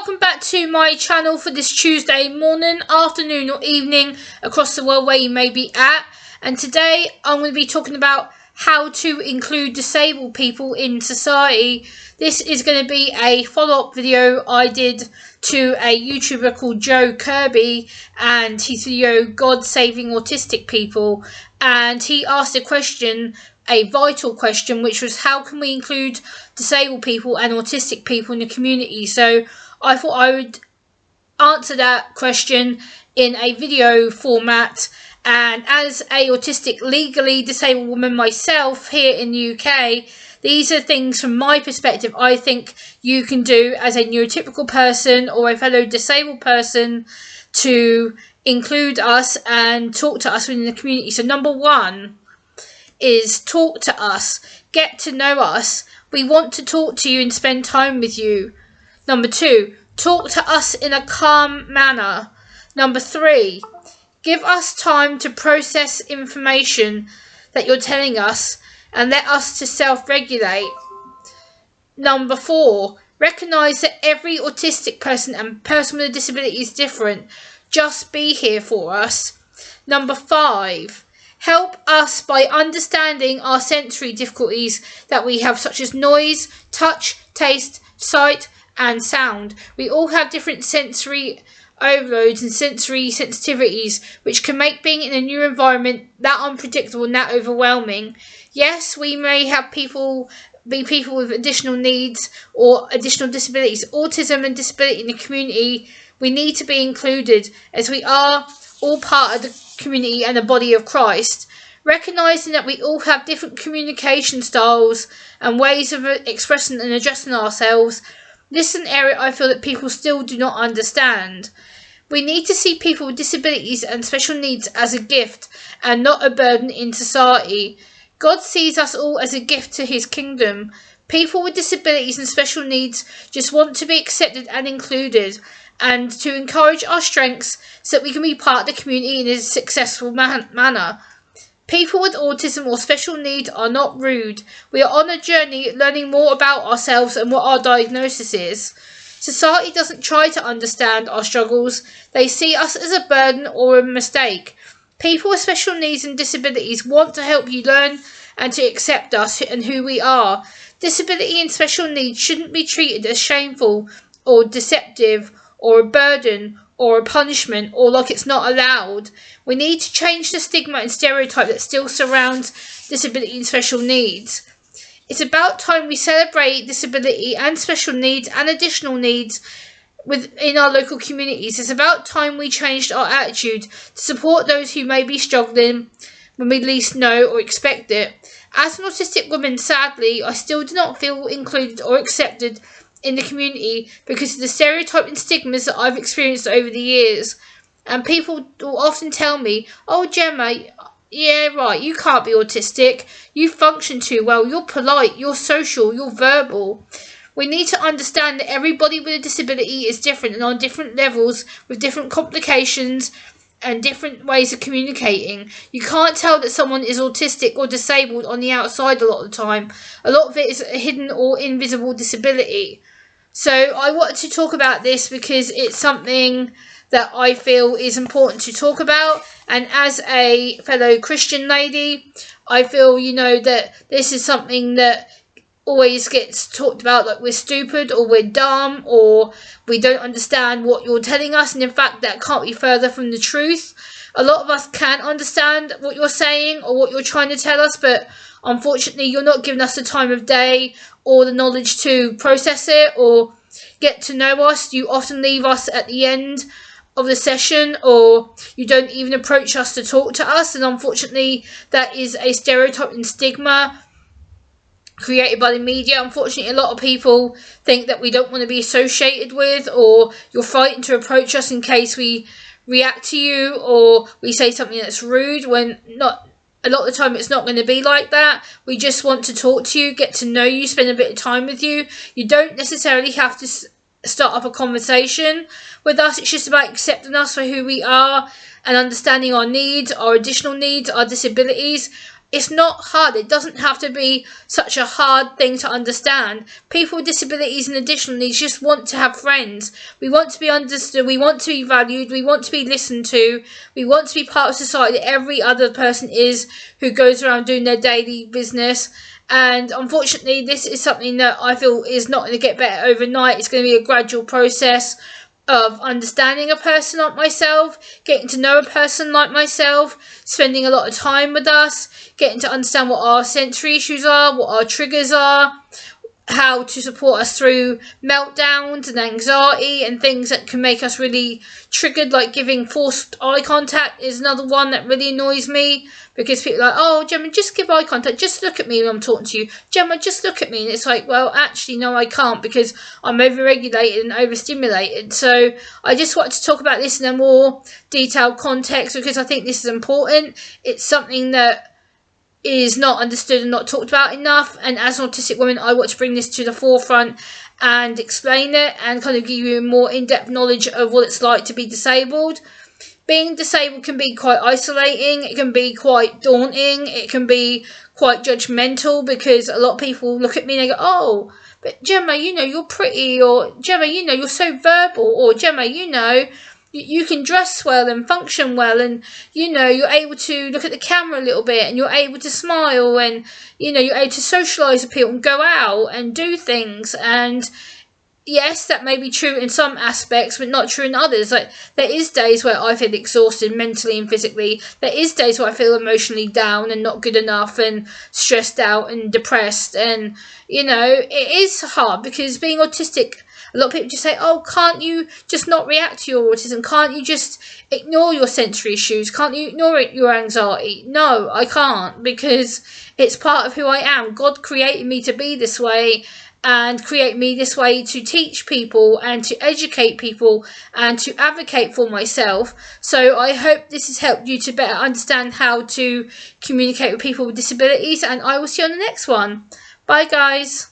welcome back to my channel for this Tuesday morning, afternoon or evening across the world where you may be at. And today I'm going to be talking about how to include disabled people in society. This is going to be a follow-up video I did to a YouTuber called Joe Kirby and his video God Saving Autistic People, and he asked a question, a vital question, which was how can we include disabled people and autistic people in the community. So I thought I would answer that question in a video format, and as a autistic legally disabled woman myself here in the UK, these are things from my perspective I think you can do as a neurotypical person or a fellow disabled person to include us and talk to us within the community. So number one is talk to us, get to know us. We want to talk to you and spend time with you. Number two, talk to us in a calm manner. Number three, give us time to process information that you're telling us and let us to self-regulate. Number four, recognise that every autistic person and person with a disability is different. Just be here for us. Number five, help us by understanding our sensory difficulties that we have, such as noise, touch, taste, sight and sound. We all have different sensory overloads and sensory sensitivities, which can make being in a new environment that unpredictable and that overwhelming. Yes, we may have people with additional needs or additional disabilities. Autism and disability in the community, we need to be included as we are all part of the community and the body of Christ. Recognising that we all have different communication styles and ways of expressing and addressing ourselves, this is an area I feel that people still do not understand. We need to see people with disabilities and special needs as a gift and not a burden in society. God sees us all as a gift to his kingdom. People with disabilities and special needs just want to be accepted and included, and to encourage our strengths so that we can be part of the community in a successful manner. People with autism or special needs are not rude. We are on a journey learning more about ourselves and what our diagnosis is. Society doesn't try to understand our struggles. They see us as a burden or a mistake. People with special needs and disabilities want to help you learn and to accept us and who we are. Disability and special needs shouldn't be treated as shameful or deceptive or a burden or a punishment or like it's not allowed. We need to change the stigma and stereotype that still surrounds disability and special needs. It's about time we celebrate disability and special needs and additional needs within our local communities. It's about time we changed our attitude to support those who may be struggling when we least know or expect it. As an autistic woman, sadly, I still do not feel included or accepted in the community because of the stereotype and stigmas that I've experienced over the years. And people will often tell me, "Oh, Gemma, yeah, right, you can't be autistic. You function too well. You're polite, you're social, you're verbal." We need to understand that everybody with a disability is different and on different levels with different complications and different ways of communicating. You can't tell that someone is autistic or disabled on the outside a lot of the time. A lot of it is a hidden or invisible disability. So I wanted to talk about this because it's something that I feel is important to talk about, and as a fellow Christian lady, I feel, that this is something that always gets talked about like we're stupid or we're dumb or we don't understand what you're telling us, and in fact that can't be further from the truth. A lot of us can understand what you're saying or what you're trying to tell us, but unfortunately you're not giving us the time of day or the knowledge to process it or get to know us. You often leave us at the end of the session, or you don't even approach us to talk to us, and unfortunately that is a stereotype and stigma created by the media. Unfortunately, a lot of people think that we don't want to be associated with, or you're frightened to approach us in case we react to you or we say something that's rude, when not. A lot of the time it's not going to be like that. We just want to talk to you, get to know you, spend a bit of time with you. You don't necessarily have to start up a conversation with us. It's just about accepting us for who we are and understanding our needs, our additional needs, our disabilities. It's not hard. It doesn't have to be such a hard thing to understand. People with disabilities and additional needs just want to have friends. We want to be understood. We want to be valued. We want to be listened to. We want to be part of society that every other person is who goes around doing their daily business. And unfortunately, this is something that I feel is not going to get better overnight. It's going to be a gradual process of understanding a person like myself, getting to know a person like myself, spending a lot of time with us, getting to understand what our sensory issues are, what our triggers are, how to support us through meltdowns and anxiety and things that can make us really triggered, like giving forced eye contact is another one that really annoys me, because people are like, oh, Gemma, just give eye contact, just look at me when I'm talking to you, Gemma, just look at me. And it's like, well, actually, no, I can't, because I'm overregulated and overstimulated. So I just wanted to talk about this in a more detailed context, because I think this is important. It's something that is not understood and not talked about enough, and as an autistic woman I want to bring this to the forefront and explain it and kind of give you more in-depth knowledge of what it's like to be disabled. Being disabled can be quite isolating, it can be quite daunting, it can be quite judgmental, because a lot of people look at me and they go, oh, but Gemma, you know, you're pretty, or Gemma, you know, you're so verbal, or Gemma, you know, you can dress well and function well, and you know, you're able to look at the camera a little bit, and you're able to smile, and you know, you're able to socialise with people and go out and do things. And yes, that may be true in some aspects, but not true in others. Like, there is days where I feel exhausted mentally and physically. There is days where I feel emotionally down and not good enough and stressed out and depressed. And you know, it is hard, because being autistic, a lot of people just say, oh, can't you just not react to your autism? Can't you just ignore your sensory issues? Can't you ignore your anxiety? No, I can't, because it's part of who I am. God created me to be this way, and create me this way to teach people and to educate people and to advocate for myself. So I hope this has helped you to better understand how to communicate with people with disabilities, and I will see you on the next one. Bye, guys.